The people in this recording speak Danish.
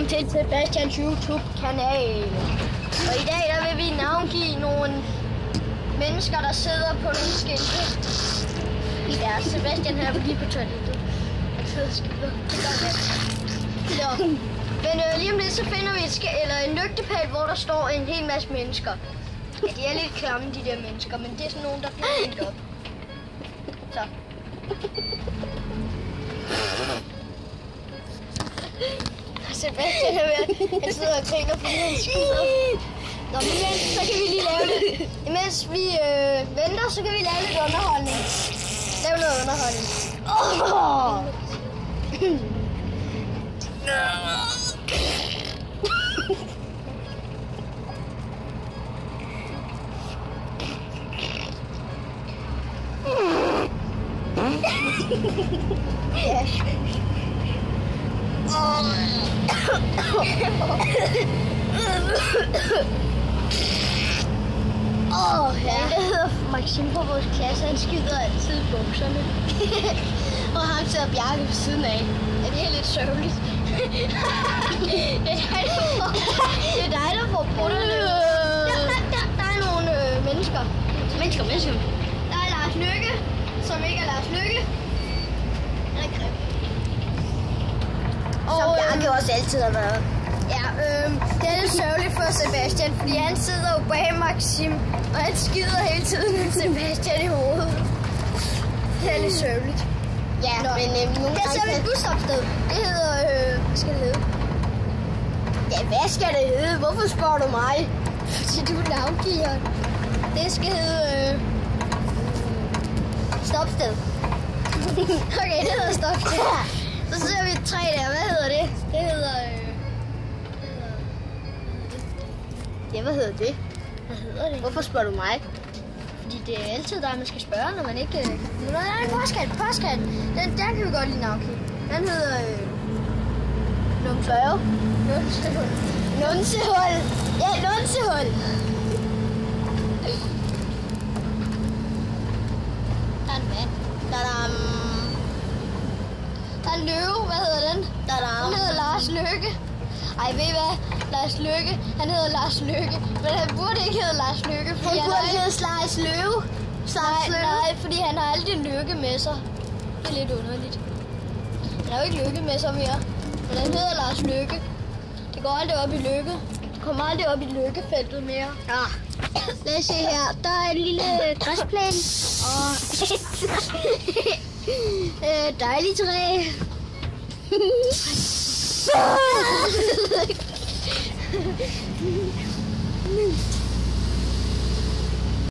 til Sebastians YouTube-kanal. Og i dag der vil vi navngive nogle mennesker, der sidder på nogle skilte. Ja, Sebastian her vil lige på toilettet. Han sidder og skider. Det gør det. Men lige om lidt så finder vi en lygtepæl, hvor der står en hel masse mennesker. Ja, de er lidt klamme, de der mennesker, men det er sådan nogen, der bliver hængt op. Så. Sebastian er ved, han sidder og griner, fordi han skider. Nå, men så kan vi lige lave det. Imens vi venter, så kan vi lave lidt underholdning. Lav noget underholdning. Ja, det hedder Maxim på vores klasse, han skider altid i bukserne. Og ham sidder Bjarke ved siden af. Ja, det er lidt sørgeligt. Det er dig, der får brutterne. Der er nogle mennesker. Mennesker. Der er Lars Løkke, som ikke er Lars Løkke. Han er grim. Som Bjarke også altid har været. Ja, det er lidt sørgeligt for Sebastian, fordi han sidder jo bag Maxim, og han skider hele tiden Sebastian i hovedet. Det er lidt sørgeligt. Ja, nå, men nogle der ser vi et busstopsted. Det hedder, hvad skal det hedde? Ja, hvad skal det hedde? Hvorfor spørger du mig? Fordi du er navngiver. Det skal hedde, Stopsted. Okay, det hedder stopsted. Så ser vi et træ der. Hvad hedder det? Det hedder, Ja, hvad hedder det? hvad hedder det? Hvorfor spørger du mig? Fordi det er altid dig, man skal spørge, når man ikke... Der er en postkat. Den kan vi godt lige navngive. Den hedder... Numsehul. Nunsehul. Ja, nunsehul. Der er en mand. Der er en løve. Hvad hedder den? Den hedder Lars Løkke. Ej, ved I hvad? Lars Løkke. Han hedder Lars Løkke. Men han burde ikke hedde Lars Løkke. Han burde hedde Lars Løve. Nej, fordi han har aldrig lykke med sig. Det er lidt underligt. Han har jo ikke lykke med sig mere. Men han hedder Lars Løkke. Det går aldrig op i lykke. Det kommer aldrig op i lykkefeltet mere. Ja. Lad os se her. Der er en lille græsplæne. Og dejligt træ.